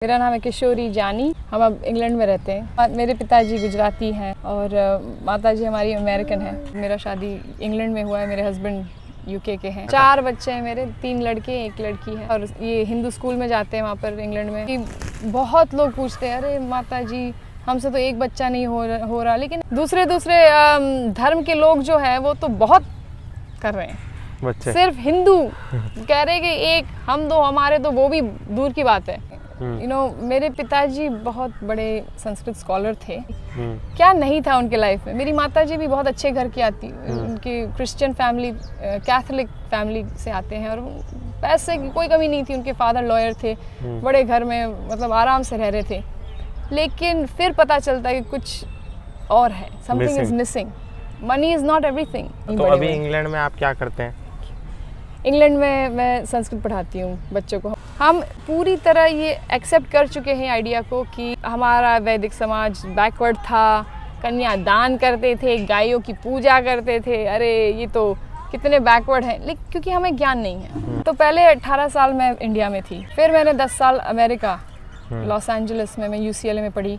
मेरा नाम है किशोरी जानी। हम अब इंग्लैंड में रहते हैं। मेरे पिताजी गुजराती हैं और माताजी हमारी अमेरिकन है। मेरा शादी इंग्लैंड में हुआ है। मेरे हस्बैंड यूके के हैं। 4 बच्चे हैं मेरे, 3 लड़के 1 लड़की है। और ये हिंदू स्कूल में जाते हैं वहाँ पर इंग्लैंड में। कि बहुत लोग पूछते हैं, अरे माताजी हमसे तो एक बच्चा नहीं हो रहा। लेकिन दूसरे धर्म के लोग जो हैं वो तो बहुत कर रहे हैं। बच्चे सिर्फ हिंदू कह रहे कि एक हम दो हमारे, तो वो भी दूर की बात है। मेरे पिताजी बहुत बड़े संस्कृत स्कॉलर थे। क्या नहीं था उनके लाइफ में। मेरी माताजी भी बहुत अच्छे घर की आती, उनकी क्रिश्चियन फैमिली, कैथोलिक फैमिली से आते हैं और पैसे की कोई कमी नहीं थी। उनके फादर लॉयर थे, बड़े घर में मतलब आराम से रह रहे थे। लेकिन फिर पता चलता है कि कुछ और है, something is missing. Money is not everything. तो अभी इंग्लैंड में आप क्या करते हैं? इंग्लैंड में मैं संस्कृत पढ़ाती हूँ बच्चों को। हम पूरी तरह ये एक्सेप्ट कर चुके हैं आइडिया को कि हमारा वैदिक समाज बैकवर्ड था। कन्यादान करते थे, गायों की पूजा करते थे। अरे ये तो कितने बैकवर्ड हैं। लेकिन क्योंकि हमें ज्ञान नहीं है। तो पहले 18 साल मैं इंडिया में थी, फिर मैंने 10 साल अमेरिका लॉस एंजलिस में मैं UCLA में पढ़ी।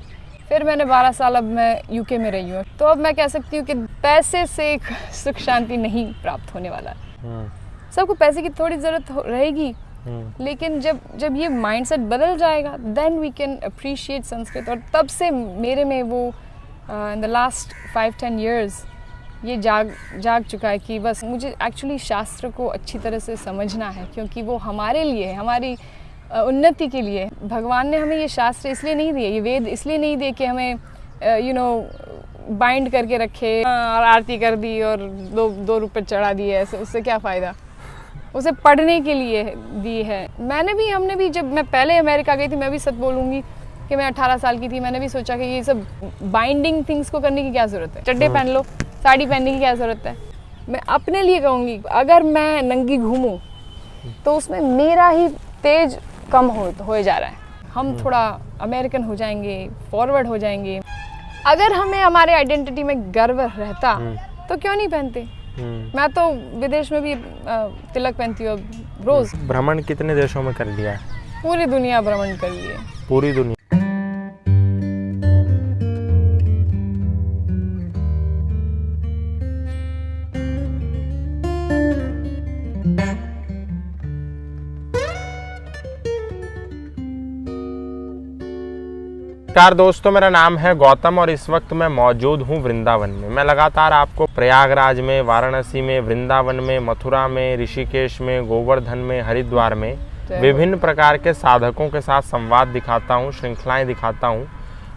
फिर मैंने 12 साल अब मैं UK में रही हूँ। तो अब मैं कह सकती हूँ कि पैसे से सुख शांति नहीं प्राप्त होने वाला है। सबको पैसे की थोड़ी ज़रूरत रहेगी, लेकिन जब ये माइंडसेट बदल जाएगा then we can appreciate Sanskrit. और तब से मेरे में वो इन द लास्ट 5-10 years ये जाग चुका है कि बस मुझे एक्चुअली शास्त्र को अच्छी तरह से समझना है, क्योंकि वो हमारे लिए है, हमारी उन्नति के लिए। भगवान ने हमें ये शास्त्र इसलिए नहीं दिए, ये वेद इसलिए नहीं दिए कि हमें बाइंड करके रखे और आरती कर दी और 2 रुपये चढ़ा दिए, ऐसे उससे क्या फ़ायदा। उसे पढ़ने के लिए दी है। हमने भी जब मैं पहले अमेरिका गई थी, मैं भी सच बोलूँगी कि मैं 18 साल की थी, मैंने भी सोचा कि ये सब बाइंडिंग थिंग्स को करने की क्या ज़रूरत है। चड्डे पहन लो, साड़ी पहनने की क्या ज़रूरत है। मैं अपने लिए कहूँगी, अगर मैं नंगी घूमूँ तो उसमें मेरा ही तेज कम हो जा रहा है। हम थोड़ा अमेरिकन हो जाएंगे, फॉरवर्ड हो जाएंगे। अगर हमें हमारे आइडेंटिटी में गर्व रहता तो क्यों नहीं पहनते। मैं तो विदेश में भी तिलक पहनती हूँ रोज। भ्रमण कितने देशों में कर लिया है? पूरी दुनिया भ्रमण कर लिए। पूरी दुनिया। नमस्कार दोस्तों, मेरा नाम है गौतम और इस वक्त मैं मौजूद हूँ वृंदावन में। मैं लगातार आपको प्रयागराज में, वाराणसी में, वृंदावन में, मथुरा में, ऋषिकेश में, गोवर्धन में, हरिद्वार में विभिन्न प्रकार के साधकों के साथ संवाद दिखाता हूँ, श्रृंखलाएं दिखाता हूँ।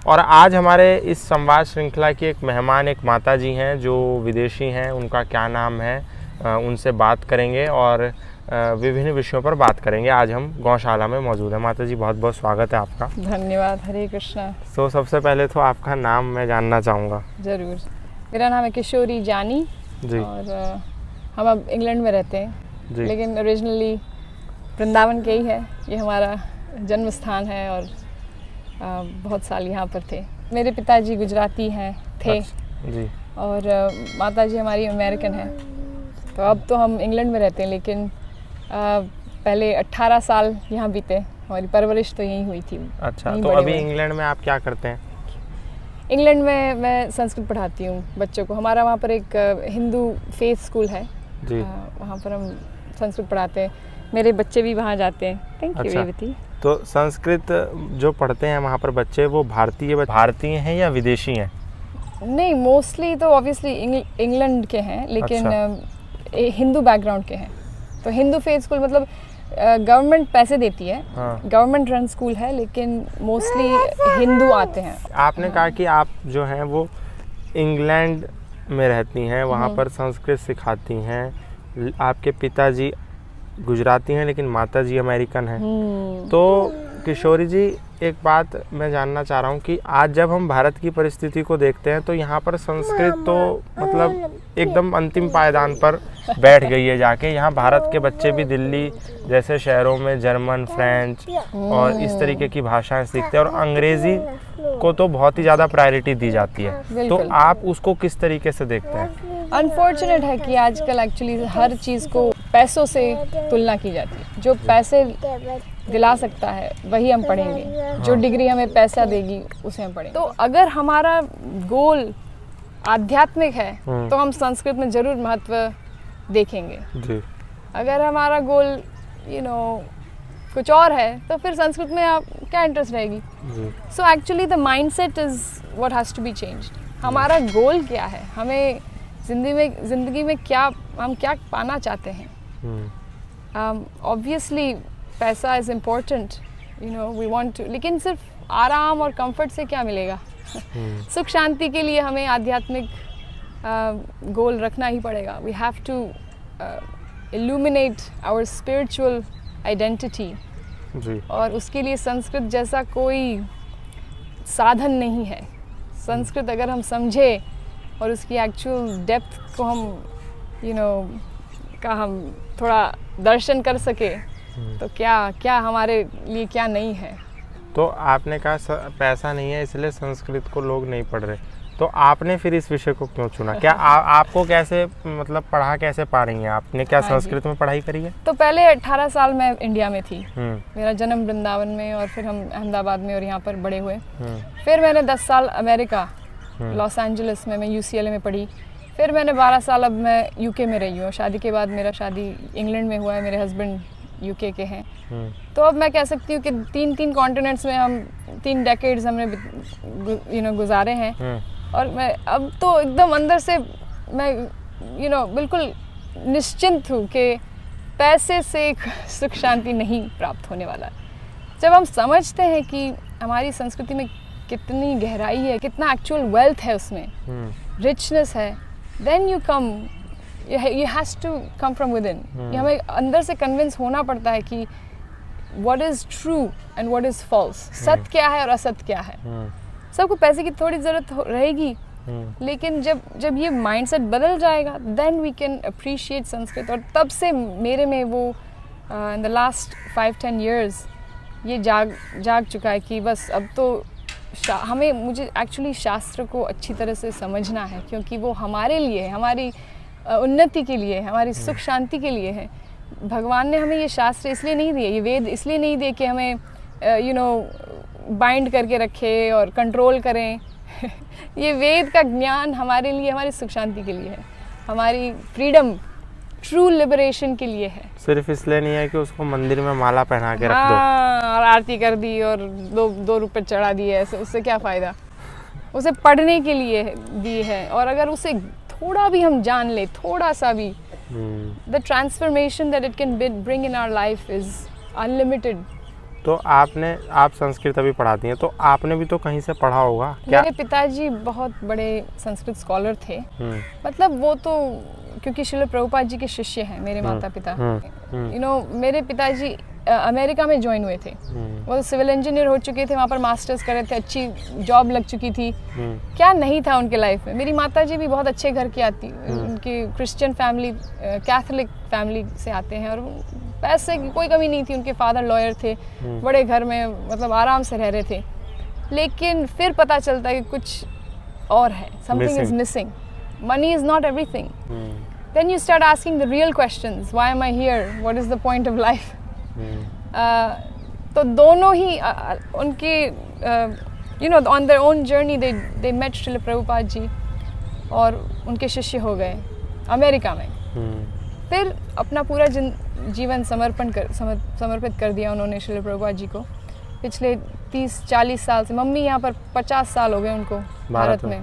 और आज हमारे इस संवाद श्रृंखला की एक मेहमान, एक माता जी हैं जो विदेशी हैं। उनका क्या नाम है, उनसे बात करेंगे और विभिन्न विषयों पर बात करेंगे। आज हम गौशाला में मौजूद हैं। माता जी बहुत बहुत स्वागत है आपका। धन्यवाद। हरे कृष्णा। तो सबसे पहले तो आपका नाम मैं जानना चाहूँगा। जरूर। मेरा नाम है किशोरी जानी जी। और हम अब इंग्लैंड में रहते हैं जी। लेकिन ओरिजिनली वृंदावन के ही है। ये हमारा जन्म स्थान है और बहुत साल यहाँ पर थे। मेरे पिताजी गुजराती थे जी। और माताजी हमारी अमेरिकन है। तो अब तो हम इंग्लैंड में रहते हैं, लेकिन पहले 18 साल यहाँ बीते। हमारी परवरिश तो यहीं हुई थी। अच्छा, तो अभी इंग्लैंड में आप क्या करते हैं? इंग्लैंड में मैं संस्कृत पढ़ाती हूँ बच्चों को। हमारा वहाँ पर एक हिंदू फेथ स्कूल है जी। वहाँ पर हम संस्कृत पढ़ाते हैं। मेरे बच्चे भी वहाँ जाते हैं। Thank you Revathi. तो संस्कृत जो पढ़ते हैं वहाँ पर बच्चे, वो भारतीय हैं या विदेशी हैं? नहीं, मोस्टली तो ऑब्वियसली इंग्लैंड के हैं, लेकिन हिंदू बैकग्राउंड के हैं। तो हिंदू फेथ स्कूल मतलब गवर्नमेंट पैसे देती है। गवर्नमेंट रन स्कूल है, लेकिन मोस्टली हिंदू आते हैं। आपने कहा कि आप जो हैं वो इंग्लैंड में रहती हैं, वहाँ पर संस्कृत सिखाती हैं। आपके पिताजी गुजराती हैं लेकिन माताजी अमेरिकन हैं। तो किशोरी जी, एक बात मैं जानना चाह रहा हूँ कि आज जब हम भारत की परिस्थिति को देखते हैं तो यहाँ पर संस्कृत तो मतलब एकदम अंतिम पायदान पर बैठ गई है जाके। यहाँ भारत के बच्चे भी दिल्ली जैसे शहरों में जर्मन, फ्रेंच और इस तरीके की भाषाएं सीखते हैं और अंग्रेजी को तो बहुत ही ज़्यादा प्रायोरिटी दी जाती है। तो आप उसको किस तरीके से देखते हैं? अनफॉर्चुनेट है कि आजकल एक्चुअली हर चीज़ को पैसों से तुलना की जाती है। जो पैसे दिला सकता है वही हम पढ़ेंगे, जो डिग्री हमें पैसा देगी उसे हम पढ़ेंगे। तो अगर हमारा गोल आध्यात्मिक है तो हम संस्कृत में ज़रूर महत्व देखेंगे जी। अगर हमारा गोल कुछ और है तो फिर संस्कृत में आप क्या इंटरेस्ट रहेगी। So actually the mindset is what has to be changed. हमारा गोल क्या है, हमें ज़िंदगी में हम क्या पाना चाहते हैं। ऑब्वियसली पैसा is important, we want to, लेकिन सिर्फ आराम और कंफर्ट से क्या मिलेगा। सुख शांति के लिए हमें आध्यात्मिक गोल रखना ही पड़ेगा। We have to illuminate our spiritual identity, और उसके लिए संस्कृत जैसा कोई साधन नहीं है। संस्कृत अगर हम समझे और उसकी एक्चुअल डेप्थ को हम थोड़ा दर्शन कर सके तो क्या हमारे लिए क्या नहीं है। तो आपने कहा पैसा नहीं है इसलिए संस्कृत को लोग नहीं पढ़ रहे, तो आपने फिर इस विषय को क्यों चुना? क्या आपको कैसे मतलब पढ़ा कैसे पा रही हैं? आपने क्या संस्कृत में पढ़ाई करी है? तो पहले 18 साल मैं इंडिया में थी, मेरा जन्म वृंदावन में, और फिर हम अहमदाबाद में और यहाँ पर बड़े हुए। फिर मैंने 10 साल अमेरिका लॉस एंजलिस में मैं UCLA में पढ़ी। फिर मैंने 12 साल अब मैं UK में रही हूँ। शादी के बाद मेरा शादी इंग्लैंड में हुआ है, मेरे हस्बैंड UK के हैं। तो अब मैं कह सकती हूँ कि 3 कॉन्टिनेंट्स में हम 3 डेकेड्स हमने गुजारे हैं। और मैं अब तो एकदम अंदर से मैं बिल्कुल निश्चिंत हूँ कि पैसे से सुख शांति नहीं प्राप्त होने वाला। जब हम समझते हैं कि हमारी संस्कृति में कितनी गहराई है, कितना एक्चुअल वेल्थ है उसमें, रिचनेस है, then you has to come from within. हमें अंदर से कन्विंस होना पड़ता है कि what is true and what is false, सत्य क्या है और असत्य क्या है। सबको पैसे की थोड़ी ज़रूरत रहेगी, लेकिन जब ये माइंडसेट बदल जाएगा then we can appreciate Sanskrit. और तब से मेरे में वो इन द लास्ट 5-10 years ये जाग चुका है कि बस अब तो मुझे एक्चुअली शास्त्र को अच्छी तरह से समझना है, क्योंकि वो हमारे लिए है, हमारी उन्नति के लिए है, हमारी सुख शांति के लिए है। भगवान ने हमें ये शास्त्र इसलिए नहीं दिए, ये वेद इसलिए नहीं दिए कि हमें बाइंड करके रखे और कंट्रोल करें। ये वेद का ज्ञान हमारे लिए, हमारी सुख शांति के लिए है, हमारी फ्रीडम, ट्रू लिबरेशन के लिए है। सिर्फ इसलिए नहीं है कि उसको मंदिर में माला पहना के रख दो और आरती कर दी और 2 रुपए चढ़ा दिए, ऐसे उससे क्या फ़ायदा। उसे पढ़ने के लिए दी है, और अगर उसे थोड़ा भी हम जान ले, थोड़ा सा भी, the transformation that it can bring in our life is unlimited. तो आप संस्कृत अभी पढ़ाती हैं, तो आपने भी तो कहीं से पढ़ा होगा क्या? मेरे पिताजी बहुत बड़े संस्कृत स्कॉलर थे। मतलब वो तो क्योंकि श्रील प्रभुपाद जी के शिष्य हैं मेरे माता पिता। मेरे पिताजी अमेरिका में ज्वाइन हुए थे, वो सिविल इंजीनियर हो चुके थे, वहाँ पर मास्टर्स कर रहे थे, अच्छी जॉब लग चुकी थी। क्या नहीं था उनके लाइफ में। मेरी माता जी भी बहुत अच्छे घर की आती, उनकी क्रिश्चियन फैमिली, कैथोलिक फैमिली से आते हैं, और पैसे की कोई कमी नहीं थी। उनके फादर लॉयर थे, बड़े घर में, मतलब आराम से रह रहे थे। लेकिन फिर पता चलता है कि कुछ और है, something is missing, money is not everything. Then you start asking the real questions. Why am I here? What is the point of life? तो दोनों ही उनके on their own journey they met Srila Prabhupada ji, और उनके शिष्य हो गए अमेरिका में। फिर अपना पूरा जीवन समर्पित कर दिया उन्होंने श्रील प्रभुपाद जी को। पिछले 30-40 साल से, मम्मी यहाँ पर 50 साल हो गए उनको भारत में।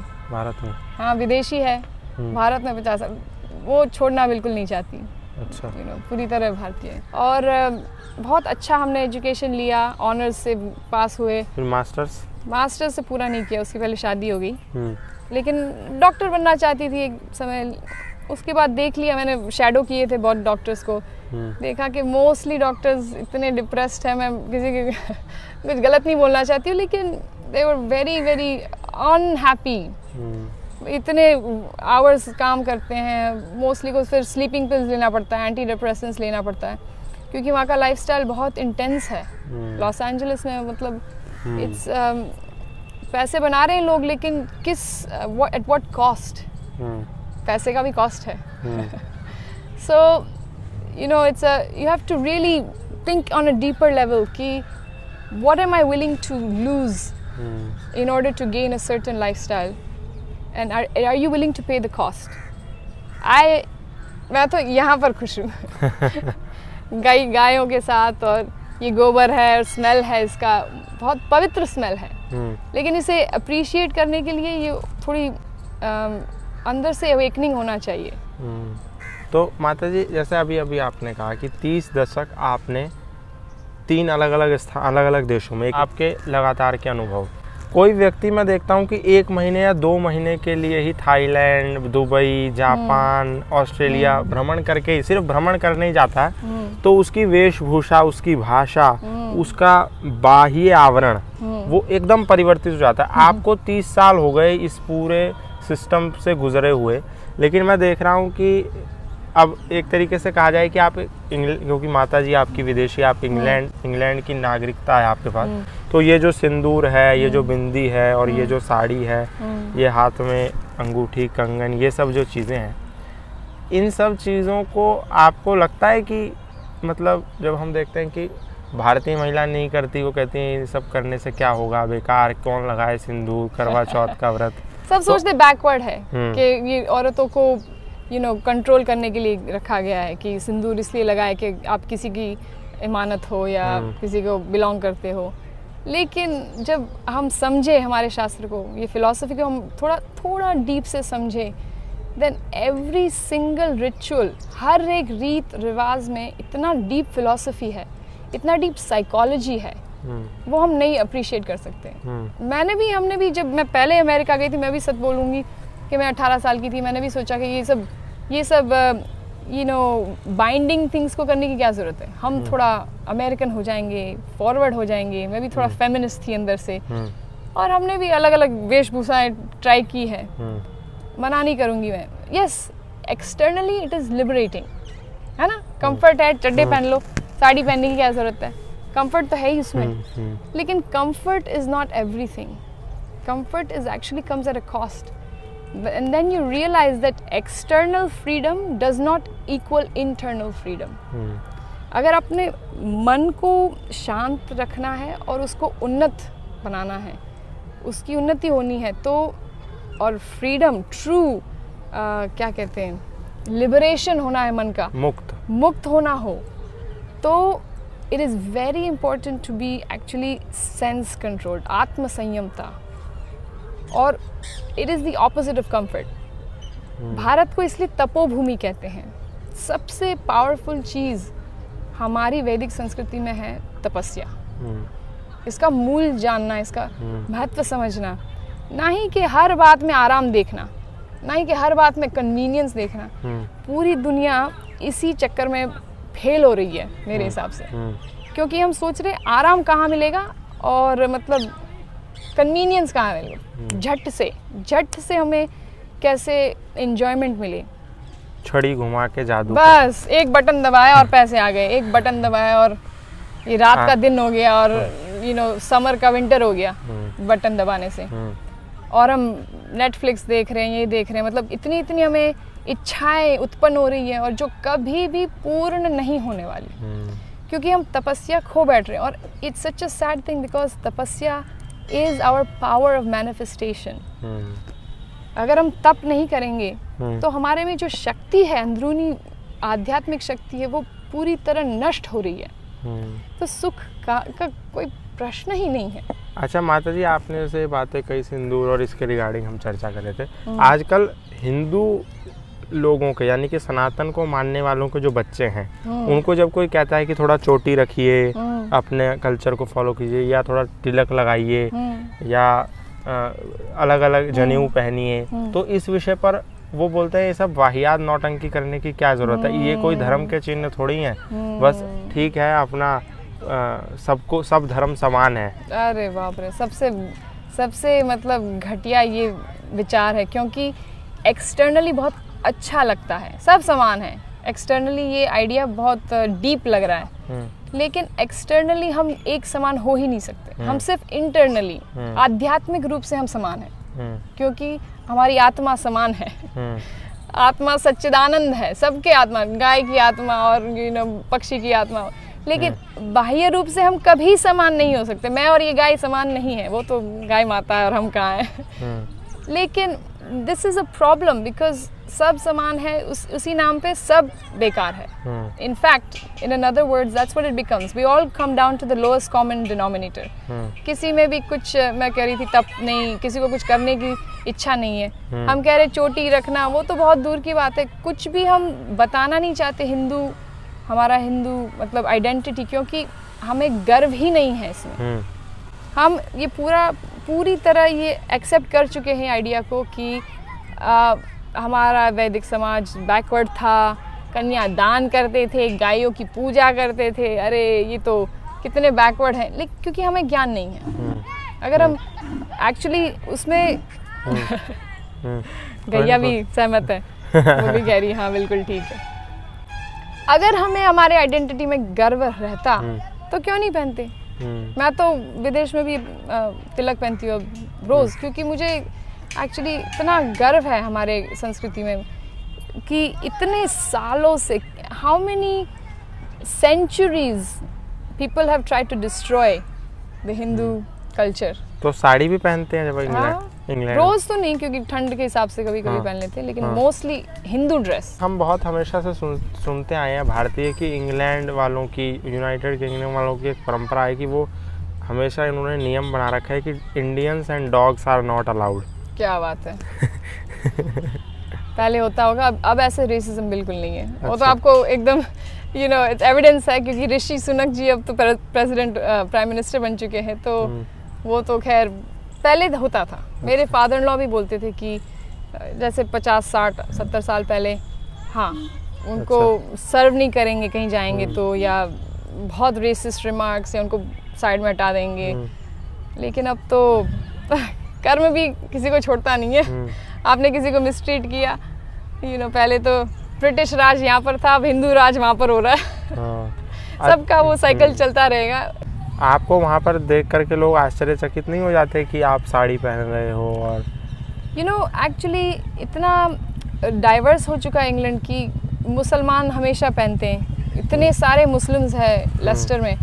हाँ, विदेशी है, भारत में 50 साल, वो छोड़ना बिल्कुल नहीं चाहती। अच्छा। पूरी तरह भारतीय। और बहुत अच्छा हमने एजुकेशन लिया, ऑनर्स से पास हुए। फिर मास्टर्स से पूरा नहीं किया, उसकी पहले शादी हो गई। लेकिन डॉक्टर बनना चाहती थी एक समय। उसके बाद देख लिया, मैंने शैडो किए थे बहुत डॉक्टर्स को, देखा कि मोस्टली डॉक्टर्स इतने डिप्रेस्ड हैं। मैं किसी के कुछ गलत नहीं बोलना चाहती हूँ, लेकिन दे वर वेरी वेरी अनहैप्पी। इतने आवर्स काम करते हैं, मोस्टली को फिर स्लीपिंग पिल्स लेना पड़ता है, एंटी डिप्रेसेंट्स लेना पड़ता है, क्योंकि वहाँ का लाइफस्टाइल बहुत इंटेंस है। लॉस एंजलिस में मतलब इट्स पैसे बना रहे हैं लोग, लेकिन एट व्हाट कॉस्ट? पैसे का भी कॉस्ट है। सो you have to really think on a deeper level कि what am I willing to lose in order to gain a certain lifestyle, and are you willing to pay the cost? मैं तो यहाँ पर खुश हूँ गायों के साथ, और ये गोबर है और स्मेल है, इसका बहुत पवित्र स्मेल है, लेकिन इसे अप्रिशिएट करने के लिए ये थोड़ी अंदर से अवेकनिंग होना चाहिए। तो माता जी, जैसे अभी आपने कहा कि 30 दशक आपने 3 अलग अलग देशों में, आपके लगातार के अनुभव, कोई व्यक्ति मैं देखता हूँ कि 1 महीने या 2 महीने के लिए ही थाईलैंड, दुबई, जापान, ऑस्ट्रेलिया भ्रमण करके ही, सिर्फ भ्रमण करने ही जाता है, तो उसकी वेशभूषा, उसकी भाषा, उसका बाह्य आवरण वो एकदम परिवर्तित हो जाता है। आपको 30 साल हो गए इस पूरे सिस्टम से गुजरे हुए, लेकिन मैं देख रहा हूँ कि अब एक तरीके से कहा जाए कि आप क्योंकि माता जी आपकी विदेशी, आप इंग्लैंड की नागरिकता है आपके पास, तो ये जो सिंदूर है, ये जो बिंदी है, और ये जो साड़ी है, ये हाथ में अंगूठी, कंगन, ये सब जो चीज़ें हैं, इन सब चीज़ों को आपको लगता है कि मतलब जब हम देखते हैं कि भारतीय महिला नहीं करती, वो कहती हैं ये सब करने से क्या होगा, बेकार, कौन लगाए सिंदूर, करवा चौथ का व्रत, सब सोचते बैकवर्ड है कि ये औरतों को कंट्रोल करने के लिए रखा गया है कि सिंदूर इसलिए लगाए कि आप किसी की इमानत हो या किसी को बिलोंग करते हो। लेकिन जब हम समझे हमारे शास्त्र को, ये फिलॉसफी को हम थोड़ा डीप से समझे, देन एवरी सिंगल रिचुअल, हर एक रीत रिवाज में इतना डीप फिलॉसफी है, इतना डीप साइकोलॉजी है, वो हम नहीं अप्रिशिएट कर सकते। हमने भी जब मैं पहले अमेरिका गई थी, मैं भी सच बोलूँगी कि मैं 18 साल की थी, मैंने भी सोचा कि ये सब बाइंडिंग थिंग्स को करने की क्या ज़रूरत है, हम थोड़ा अमेरिकन हो जाएंगे, फॉरवर्ड हो जाएंगे। मैं भी थोड़ा फेमिनिस्ट थी अंदर से, और हमने भी अलग अलग वेशभूषाएं ट्राई की है, मना नहीं करूँगी मैं। Yes, externally it is liberating, है ना, कंफर्ट है, चड्डे पहन लो, साड़ी पहनने की क्या ज़रूरत है, कंफर्ट तो है ही उसमें। लेकिन comfort is not everything, comfort is actually comes at a cost. And then you realize that external freedom does not equal internal freedom. अगर अपने मन को शांत रखना है और उसको उन्नत बनाना है, उसकी उन्नति होनी है, तो और फ्रीडम, ट्रू क्या कहते हैं, लिबरेशन होना है मन का, मुक्त होना हो, तो it is very important to be actually sense controlled, आत्म संयमता, और it is the opposite of comfort. Bharat को इसलिए तपोभूमि कहते हैं। सबसे पावरफुल चीज़ हमारी वैदिक संस्कृति में है तपस्या। इसका मूल जानना, इसका महत्व समझना, ना ही कि हर बात में आराम देखना, ना ही कि हर बात में कन्वीनियंस देखना। पूरी दुनिया इसी चक्कर में फेल हो रही है मेरे हिसाब से, क्योंकि हम सोच रहे आराम कहाँ मिलेगा और मतलब कन्वीनियंस कहाँ मिलेगा, झट से हमें कैसे एंजॉयमेंट मिले, छड़ी घुमा के जादू, बस एक बटन दबाया और पैसे आ गए, एक बटन दबाया और ये रात का दिन हो गया, और समर का विंटर हो गया बटन दबाने से। और हम नेटफ्लिक्स देख रहे हैं, ये देख रहे हैं, मतलब इतनी हमें इच्छाएं उत्पन्न हो रही है, और जो कभी भी पूर्ण नहीं होने वाली, क्योंकि हम तपस्या खो बैठ रहे हैं। और it's such a sad thing, because तपस्या is our power of manifestation. अगर हम तप नहीं करेंगे तो हमारे में जो शक्ति है, अंदरूनी आध्यात्मिक शक्ति है, वो पूरी तरह नष्ट हो रही है। तो सुख का कोई प्रश्न ही नहीं है। अच्छा माता जी, आपने जैसे बातें कही सिंदूर और इसके रिगार्डिंग हम चर्चा कर रहे थे। आजकल हिंदू लोगों के, यानी कि सनातन को मानने वालों के जो बच्चे हैं, उनको जब कोई कहता है कि थोड़ा चोटी रखिए, अपने कल्चर को फॉलो कीजिए, या थोड़ा तिलक लगाइए, या अलग अलग जनेऊ पहनिए, तो इस विषय पर वो बोलते हैं ये सब वाहियात नौटंकी करने की क्या ज़रूरत है, ये कोई धर्म के चिन्ह थोड़ी हैं, बस ठीक है अपना सबको, सब धर्म समान है। अरे बाप रे, सबसे मतलब घटिया ये विचार है, क्योंकि एक्सटर्नली बहुत अच्छा लगता है, सब समान है, एक्सटर्नली ये आइडिया बहुत डीप लग रहा है, लेकिन एक्सटर्नली हम एक समान हो ही नहीं सकते। हम सिर्फ इंटरनली, आध्यात्मिक रूप से हम समान हैं, क्योंकि हमारी आत्मा समान है, आत्मा सच्चिदानंद है, सबके आत्मा, गाय की आत्मा और पक्षी की आत्मा, लेकिन बाह्य रूप से हम कभी समान नहीं हो सकते। मैं और ये गाय समान नहीं है, वो तो गाय माता है और हम कहाँ हैं। लेकिन this is a problem because सब समान है, उसी नाम पे सब बेकार है। In fact in another words that's what it becomes, we all come down to the lowest common denominator. किसी में भी कुछ, मैं कह रही थी तप नहीं, किसी को कुछ करने की इच्छा नहीं है। हम कह रहे चोटी रखना, वो तो बहुत दूर की बात है। कुछ भी हम बताना नहीं चाहते हिंदू, हमारा हिंदू मतलब आइडेंटिटी, क्योंकि हमें गर्व ही नहीं है इसमें। हम ये पूरी तरह ये एक्सेप्ट कर चुके हैं आइडिया को कि हमारा वैदिक समाज बैकवर्ड था, कन्यादान करते थे, गायों की पूजा करते थे। अरे ये तो कितने बैकवर्ड हैं, लेकिन क्योंकि हमें ज्ञान नहीं है। अगर हम एक्चुअली उसमें गैया भी सहमत है, वो भी कह रही हाँ बिल्कुल ठीक है। अगर हमें हमारे आइडेंटिटी में गर्व रहता तो क्यों नहीं पहनते। मैं तो विदेश में भी तिलक पहनती हूँ रोज़, क्योंकि मुझे एक्चुअली इतना गर्व है हमारे संस्कृति में कि इतने सालों से, how many centuries people have tried to destroy the Hindu culture. तो साड़ी भी पहनते हैं जब इंग्लैंड? रोज तो नहीं, क्योंकि ठंड के हिसाब से कभी कभी पहन लेते हैं, लेकिन मोस्टली हिंदू ड्रेस। हम बहुत हमेशा से सुनते आए हैं भारतीय कि इंग्लैंड वालों की, यूनाइटेड किंगडम वालों की एक परंपरा है कि वो हमेशा इन्होंने नियम बना रखा है कि Indians and dogs are not allowed. क्या बात है। पहले होता होगा, अब ऐसे रेसिज्म बिल्कुल नहीं है। वो तो आपको एकदम इट्स एविडेंस है, क्योंकि ऋषि सुनक जी अब तो प्रेसिडेंट प्राइम मिनिस्टर बन चुके हैं। तो वो तो खैर पहले होता था। मेरे फादर इन लॉ भी बोलते थे कि जैसे 50, 60, 70 साल पहले, हाँ उनको सर्व नहीं करेंगे कहीं जाएंगे तो, या बहुत रेसिस्ट रिमार्क्स, या उनको साइड में हटा देंगे। लेकिन अब तो कर्म भी किसी को छोड़ता नहीं है। आपने किसी को मिसट्रीट किया, पहले तो ब्रिटिश राज यहाँ पर था, अब हिंदू राज वहाँ पर हो रहा है। सबका वो साइकिल चलता रहेगा। आपको वहाँ पर देख करके लोग आश्चर्यचकित नहीं हो जाते कि आप साड़ी पहन रहे हो? और एक्चुअली इतना डाइवर्स हो चुका है इंग्लैंड की, मुसलमान हमेशा पहनते हैं, इतने सारे मुस्लिम्स हैं लेस्टर में।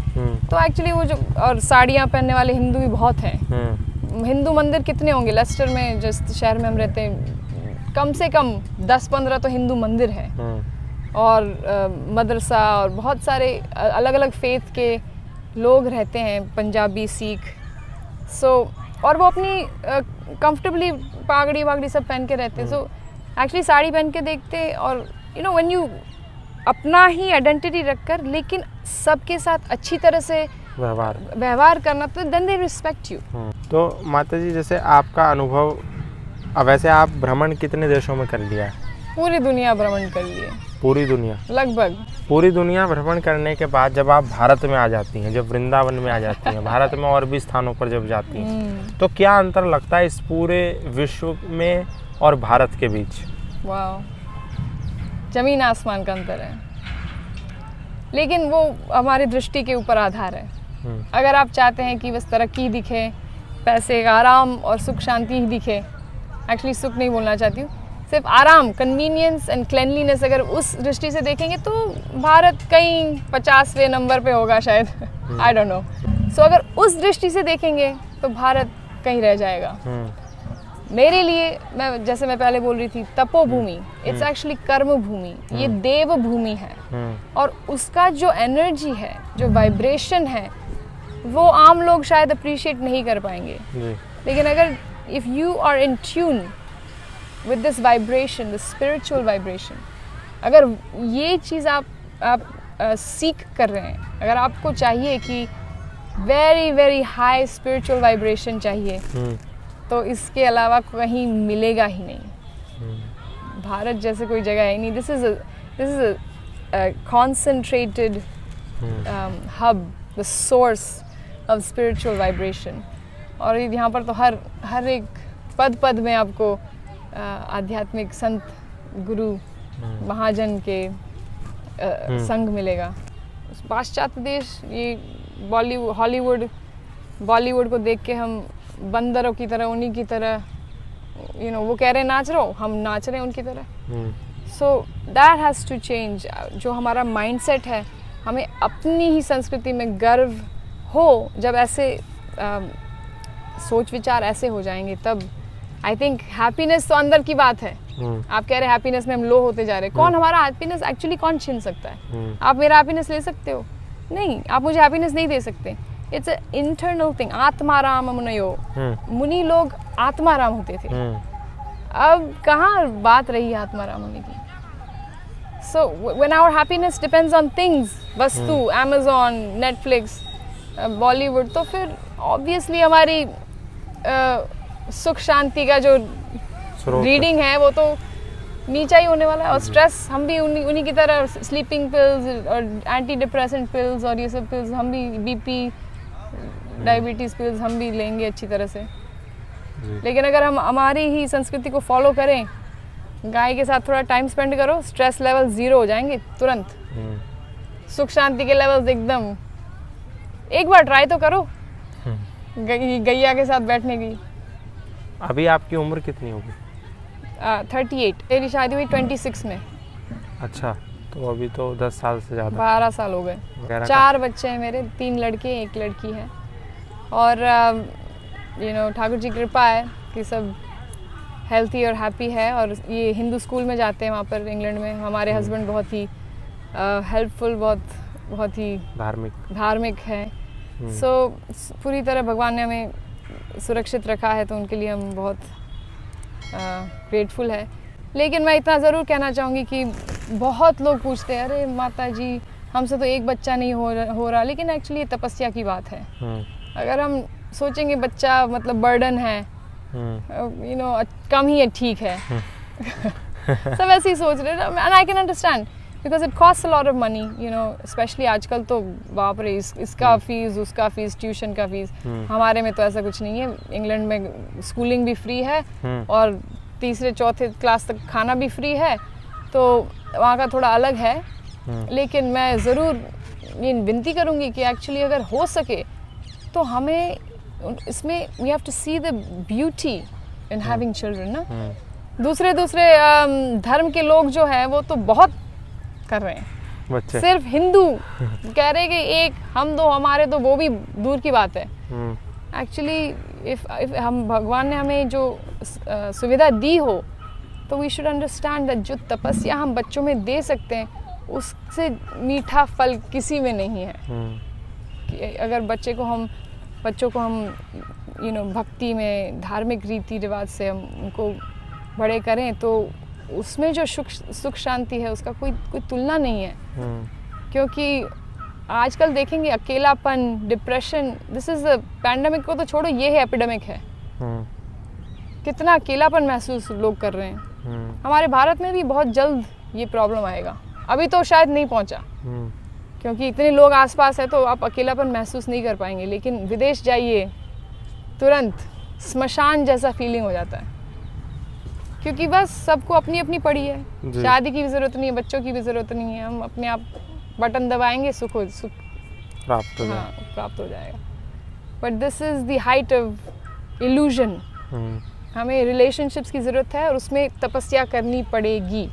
तो एक्चुअली वो जो, और साड़ियाँ पहनने वाले हिंदू भी बहुत हैं। हिंदू मंदिर कितने होंगे लेस्टर में, जिस शहर में हम रहते हैं, कम से कम 10-15 तो हिंदू मंदिर है, और मदरसा, और बहुत सारे अलग अलग फेथ के लोग रहते हैं, पंजाबी, सिख। और वो अपनी कंफर्टेबली पागड़ी वागड़ी सब पहन के रहते हैं। सो एक्चुअली साड़ी पहन के देखते, और व्हेन यू अपना ही आइडेंटिटी रखकर, लेकिन सबके साथ अच्छी तरह से व्यवहार करना, तो देन दे रिस्पेक्ट यू। तो माता जी, जैसे आपका अनुभव, वैसे आप भ्रमण कितने देशों में कर लिया है? पूरी दुनिया भ्रमण कर लिए। पूरी दुनिया? लगभग पूरी दुनिया भ्रमण करने के बाद जब आप भारत में आ जाती हैं, जब वृंदावन में आ जाती हैं, भारत में और भी स्थानों पर जब जाती हैं, तो क्या अंतर लगता है इस पूरे विश्व में और भारत के बीच? वाह, जमीन आसमान का अंतर है। लेकिन वो हमारी दृष्टि के ऊपर आधार है। अगर आप चाहते हैं कि बस तरक्की दिखे, पैसे, आराम और सुख शांति ही दिखे, एक्चुअली सुख नहीं बोलना चाहती हूँ, सिर्फ आराम, कन्वीनियंस एंड क्लेनलीनेस, अगर उस दृष्टि से देखेंगे तो भारत कहीं 50वें नंबर पे होगा शायद, आई डोंट नो। सो अगर उस दृष्टि से देखेंगे तो भारत कहीं रह जाएगा। मेरे लिए, जैसे मैं पहले बोल रही थी, तपोभूमि, इट्स एक्चुअली कर्म भूमि, ये देव भूमि है। और उसका जो एनर्जी है, जो वाइब्रेशन है, वो आम लोग शायद अप्रिशिएट नहीं कर पाएंगे। लेकिन अगर if you are in tune with this vibration, the spiritual vibration, अगर ये चीज़ आप सीख कर रहे हैं, अगर आपको चाहिए कि very very high spiritual vibration चाहिए, तो इसके अलावा कहीं मिलेगा ही नहीं। भारत जैसे कोई जगह है नहीं। This is a concentrated hub, the source of spiritual vibration। और यहाँ पर तो हर एक पद में आपको आध्यात्मिक संत, गुरु, महाजन के संग मिलेगा। पाश्चात्य देश, ये हॉलीवुड को देख के हम बंदरों की तरह, उन्हीं की तरह वो कह रहे हैं नाच रहो, हम नाच रहे हैं उनकी तरह। So that has to change. जो हमारा माइंडसेट है, हमें अपनी ही संस्कृति में गर्व हो। जब ऐसे सोच विचार ऐसे हो जाएंगे तब आई थिंक हैप्पीनेस तो अंदर की बात है। आप कह रहे हैं हैप्पीनेस में हम लो होते जा रहे हैं। कौन हमारा हैप्पीनेस एक्चुअली कौन छीन सकता है? आप मेरा हैप्पीनेस ले सकते हो? नहीं, आप मुझे हैप्पीनेस नहीं दे सकते। It's a internal thing. आत्माराम मुनयो, मुनि लोग आत्माराम होते थे। अब कहाँ बात रही आत्माराम होने की? So when our happiness depends on things, वस्तु, अमेज़ॉन, नेटफ्लिक्स, बॉलीवुड, तो फिर ऑब्वियसली हमारी सुख शांति का जो रीडिंग है वो तो नीचा ही होने वाला है। और स्ट्रेस हम भी उन्हीं की तरह, स्लीपिंग पिल्स और एंटी डिप्रेसेंट पिल्स और ये सब पिल्स हम भी, बीपी, डायबिटीज़ पिल्स हम भी लेंगे अच्छी तरह से। लेकिन अगर हम हमारी ही संस्कृति को फॉलो करें, गाय के साथ थोड़ा टाइम स्पेंड करो, स्ट्रेस लेवल 0 हो जाएंगे तुरंत। सुख शांति के लेवल्स एकदम। एक बार ट्राई तो करो गैया के साथ बैठने की। अभी आपकी उम्र कितनी होगी? 38। मेरी शादी हुई 26 में। अच्छा, तो अभी तो 10 साल से ज़्यादा। 12 साल हो गए। 4 बच्चे हैं मेरे, 3 लड़के 1 लड़की है। और ठाकुर जी की कृपा है कि सब हेल्थी और हैप्पी है। और ये हिंदू स्कूल में जाते हैं वहाँ पर इंग्लैंड में। हमारे हस्बैंड बहुत ही हेल्पफुल, बहुत ही धार्मिक है। सो पूरी तरह भगवान ने हमें सुरक्षित रखा है, तो उनके लिए हम बहुत ग्रेटफुल है। लेकिन मैं इतना ज़रूर कहना चाहूँगी कि बहुत लोग पूछते हैं, अरे माता जी हमसे तो एक बच्चा नहीं हो रहा, लेकिन एक्चुअली ये तपस्या की बात है। अगर हम सोचेंगे बच्चा मतलब बर्डन है, कम ही है, ठीक है। सब ऐसे ही सोच रहे हैं, and I can understand because it cost a lot of money, specially आजकल तो बाप रे, इसका फीस, उसका फीस, ट्यूशन का फीस। हमारे में तो ऐसा कुछ नहीं है। इंग्लैंड में स्कूलिंग भी फ्री है और 3-4 क्लास तक खाना भी फ्री है, तो वहाँ का थोड़ा अलग है। लेकिन मैं ज़रूर ये विनती करूँगी कि एक्चुअली अगर हो सके तो हमें इसमें we have to see the beauty in having children ना। दूसरे धर्म के लोग जो हैं वो तो बहुत कर रहे हैं। बच्चे सिर्फ हिंदू कह रहे हैं कि एक हम दो, हमारे तो वो भी दूर की बात है। एक्चुअली इफ हम, भगवान ने हमें जो सुविधा दी हो, तो वी शुड अंडरस्टैंड दैट जो तपस्या हम बच्चों में दे सकते हैं उससे मीठा फल किसी में नहीं है। कि अगर बच्चों को हम भक्ति में, धार्मिक रीति रिवाज से हम उनको बड़े करें, तो उसमें जो सुख शांति है उसका कोई तुलना नहीं है। क्योंकि आजकल देखेंगे अकेलापन, डिप्रेशन, दिस इज पैंडेमिक को तो छोड़ो, ये है एपिडेमिक है। कितना अकेलापन महसूस लोग कर रहे हैं। हमारे भारत में भी बहुत जल्द ये प्रॉब्लम आएगा। अभी तो शायद नहीं पहुंचा क्योंकि इतने लोग आसपास है, तो आप अकेलापन महसूस नहीं कर पाएंगे। लेकिन विदेश जाइए, तुरंत स्मशान जैसा फीलिंग हो जाता है। क्योंकि बस सबको अपनी अपनी पड़ी है। शादी की भी जरूरत नहीं है, बच्चों की भी जरूरत नहीं है। हम अपने आप बटन दबाएंगे, सुख प्राप्त हो जाएगा। But this is the height of illusion. हमें रिलेशनशिप्स की जरूरत है और उसमें तपस्या करनी पड़ेगी।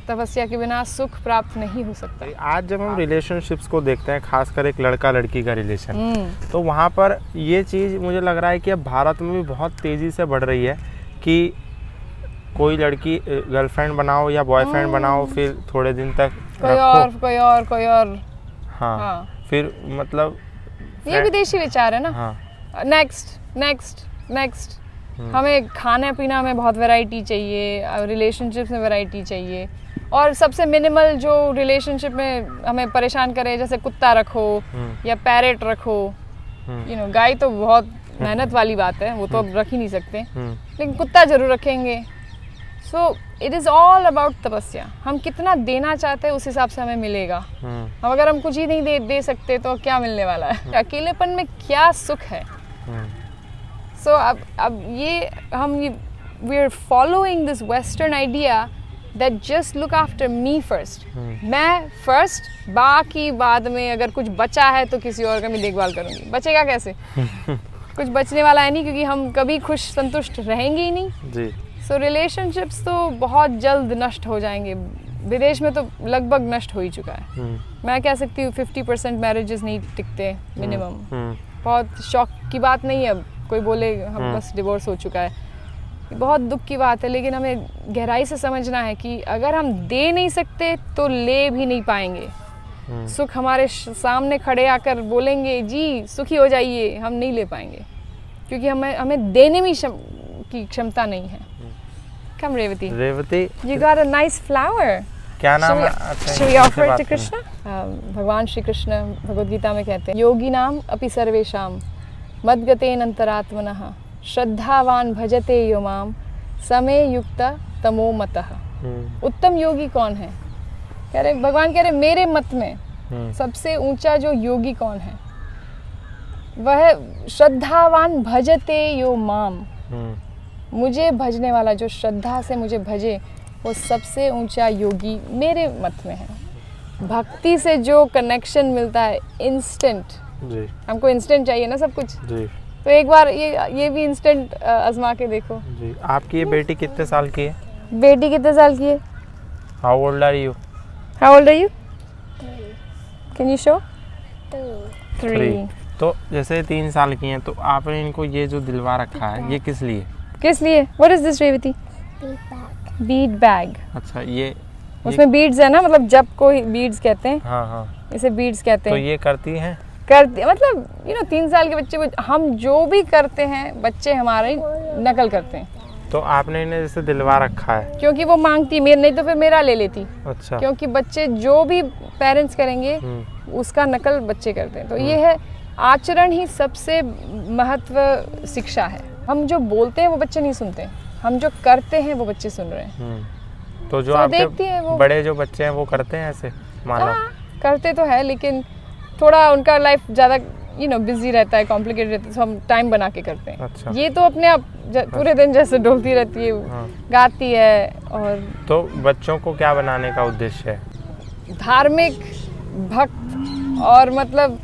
तपस्या के बिना सुख प्राप्त नहीं हो सकता। आज जब हम रिलेशनशिप्स को देखते हैं, खासकर एक लड़का लड़की का रिलेशन, तो वहाँ पर ये चीज़ मुझे लग रहा है कि अब भारत में भी बहुत तेज़ी से बढ़ रही है कि कोई लड़की गर्लफ्रेंड बनाओ या बॉयफ्रेंड बनाओ, फिर थोड़े दिन तक कोई और हाँ। फिर मतलब ये विदेशी विचार है ना। नेक्स्ट हमें खाने पीना में बहुत वैरायटी चाहिए, रिलेशनशिप्स में वैरायटी चाहिए। और सबसे मिनिमल जो रिलेशनशिप में हमें परेशान करे, जैसे कुत्ता रखो या पैरेट रखो। गाय तो बहुत मेहनत वाली बात है, वो तो अब रख ही नहीं सकते, लेकिन कुत्ता जरूर रखेंगे। So it is all about तपस्या। हम कितना देना चाहते हैं उस हिसाब से हमें मिलेगा। हम अगर हम कुछ ही नहीं दे सकते तो क्या मिलने वाला है? अकेलेपन में क्या सुख है? सो अब ये हम we are following this western idea that just look after me first. मैं फर्स्ट, बाकी बाद में अगर कुछ बचा है तो किसी और का भी देखभाल करूंगी। बचेगा कैसे? कुछ बचने वाला है नहीं, क्योंकि हम कभी खुश संतुष्ट रहेंगे ही नहीं जी। सो रिलेशनशिप्स तो बहुत जल्द नष्ट हो जाएंगे। विदेश में तो लगभग नष्ट हो ही चुका है। मैं कह सकती हूँ 50% मैरिजेस नहीं टिकते मिनिमम। बहुत शौक की बात नहीं है अब कोई बोले हम बस डिवोर्स हो चुका है, बहुत दुख की बात है। लेकिन हमें गहराई से समझना है कि अगर हम दे नहीं सकते तो ले भी नहीं पाएंगे। सुख हमारे सामने खड़े आकर बोलेंगे जी सुखी हो जाइए, हम नहीं ले पाएंगे क्योंकि हमें देने में की क्षमता नहीं है। कम Revati, you got a nice flower. क्या नाम है? Should we offer it to Krishna? भगवान श्री कृष्ण भगवद गीता में कहते हैं योगी नाम अपि सर्वेषाम मद्गतेन अंतरात्मनः श्रद्धावान भजते यो माम समे युक्ता तमो मतः। उत्तम योगी कौन है? कह रहे भगवान कह रहे मेरे मत में सबसे ऊंचा जो योगी कौन है? वह श्रद्धावान भजते यो माम, मुझे भजने वाला, जो श्रद्धा से मुझे भजे, वो सबसे ऊंचा योगी मेरे मत में है। भक्ति से जो कनेक्शन मिलता है इंस्टेंट, हमको इंस्टेंट चाहिए ना सब कुछ जी। तो एक बार ये भी इंस्टेंट आजमा के देखो जी। आपकी ये बेटी कितने साल की है? बेटी कितने साल की है? How old are you? How old are you? 3. Can you show? 3. तो जैसे 3 साल की हैं तो आपने इनको ये जो दिलवा रखा है ये किस लिए? किस लिए? What is this Revathi? Bead bag. अच्छा, ये उसमें बीड्स है ना, मतलब जब कोई बीड्स कहते हैं। हाँ, इसे बीड्स कहते हैं। तो ये करती हैं? करती मतलब 3 साल के बच्चे को हम जो भी करते हैं बच्चे हमारे नकल करते हैं। तो आपने इन्हें जैसे दिलवा रखा है क्योंकि वो मांगती है, नहीं तो फिर मेरा ले लेती। अच्छा। क्योंकि बच्चे जो भी पेरेंट्स करेंगे उसका नकल बच्चे करते हैं। तो ये है आचरण ही सबसे महत्व शिक्षा है। हम जो बोलते हैं वो बच्चे नहीं सुनते, हम जो करते हैं वो बच्चे सुन रहे हैं। तो जो आपके बड़े जो बच्चे हैं वो करते हैं ऐसे? करते तो है, लेकिन थोड़ा उनका लाइफ ज़्यादा बिजी रहता है, कॉम्प्लिकेटेड रहता है, तो हम टाइम बना के करते हैं। अच्छा। ये तो अपने आप पूरे दिन जैसे डोलती रहती है, गाती है। और तो बच्चों को क्या बनाने का उद्देश्य है? धार्मिक, भक्त, और मतलब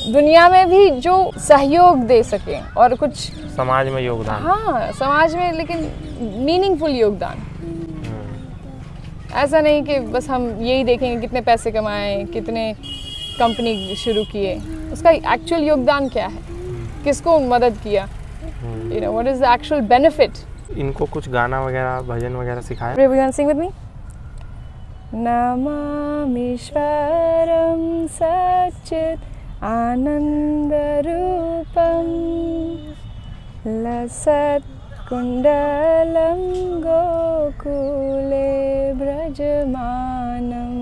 दुनिया में भी जो सहयोग दे सके और कुछ समाज में योगदान। हाँ, समाज में, लेकिन मीनिंगफुल योगदान। ऐसा नहीं कि बस हम यही देखेंगे कितने पैसे कमाए, कितने कंपनी शुरू किए, उसका एक्चुअल योगदान क्या है, किसको मदद किया, what is the actual benefit. इनको कुछ गाना वगैरह, भजन वगैरह सिखाया? Everyone sing with me. नमामीश्वरं सच्चित् आनन्दरूपं लसत्कुण्डलं गोकुले व्रजमानं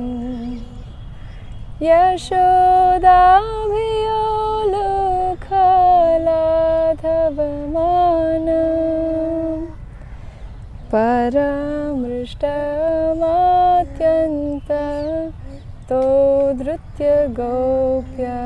यशोदाभियोलखलाधवमानं परमृष्टमात्यन्त तो धृत्य गोप्या।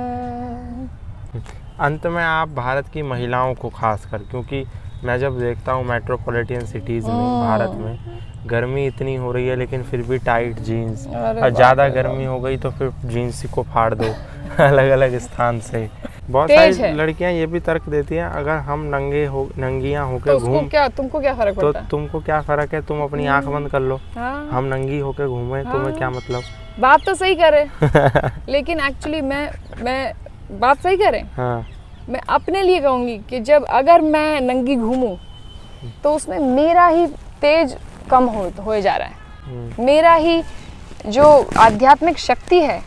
अंत में आप भारत की महिलाओं को खासकर, क्योंकि मैं जब देखता हूँ मेट्रोपॉलिटन सिटीज़ में भारत में गर्मी इतनी हो रही है लेकिन फिर भी टाइट जीन्स, और ज़्यादा गर्मी हो गई तो फिर जीन्स को फाड़ दो अलग अलग स्थान से। बहुत सारी लड़कियां ये भी तर्क देती हैं अगर हम नंगियां होकर घूम, तुमको क्या फर्क पड़ता है? तो तुमको क्या फर्क है, तुम अपनी आंख बंद कर लो। हम नंगी होकर घूमे, तुम्हें क्या मतलब? बात तो सही करे लेकिन एक्चुअली मैं बात सही करे। मैं अपने लिए कहूँगी कि जब अगर मैं नंगी घूमूं तो उसमें मेरा ही तेज कम हो जा रहा है, मेरा ही जो आध्यात्मिक शक्ति है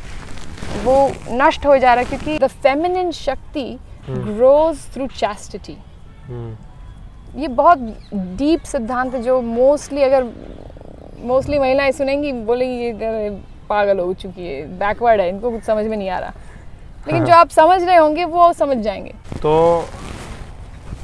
वो नष्ट हो जा रहा है, क्योंकि द फेमिनिन शक्ति ग्रोज थ्रू चैस्टिटी। ये बहुत डीप सिद्धांत है जो मोस्टली महिलाएं सुनेंगी, बोलेंगी ये पागल हो चुकी है, बैकवर्ड है, इनको कुछ समझ में नहीं आ रहा। लेकिन जो आप समझ रहे होंगे वो समझ जाएंगे। तो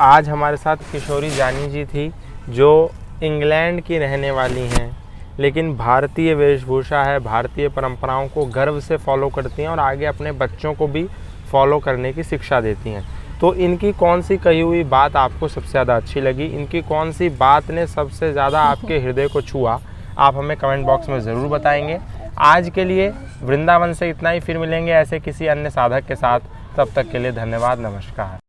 आज हमारे साथ किशोरी जानी जी थी जो इंग्लैंड की रहने वाली हैं, लेकिन भारतीय वेशभूषा है, भारतीय परंपराओं को गर्व से फॉलो करती हैं और आगे अपने बच्चों को भी फॉलो करने की शिक्षा देती हैं। तो इनकी कौन सी कही हुई बात आपको सबसे ज़्यादा अच्छी लगी, इनकी कौन सी बात ने सबसे ज़्यादा आपके हृदय को छुआ, आप हमें कमेंट बॉक्स में ज़रूर बताएंगे। आज के लिए वृंदावन से इतना ही, फिर मिलेंगे ऐसे किसी अन्य साधक के साथ। तब तक के लिए धन्यवाद, नमस्कार।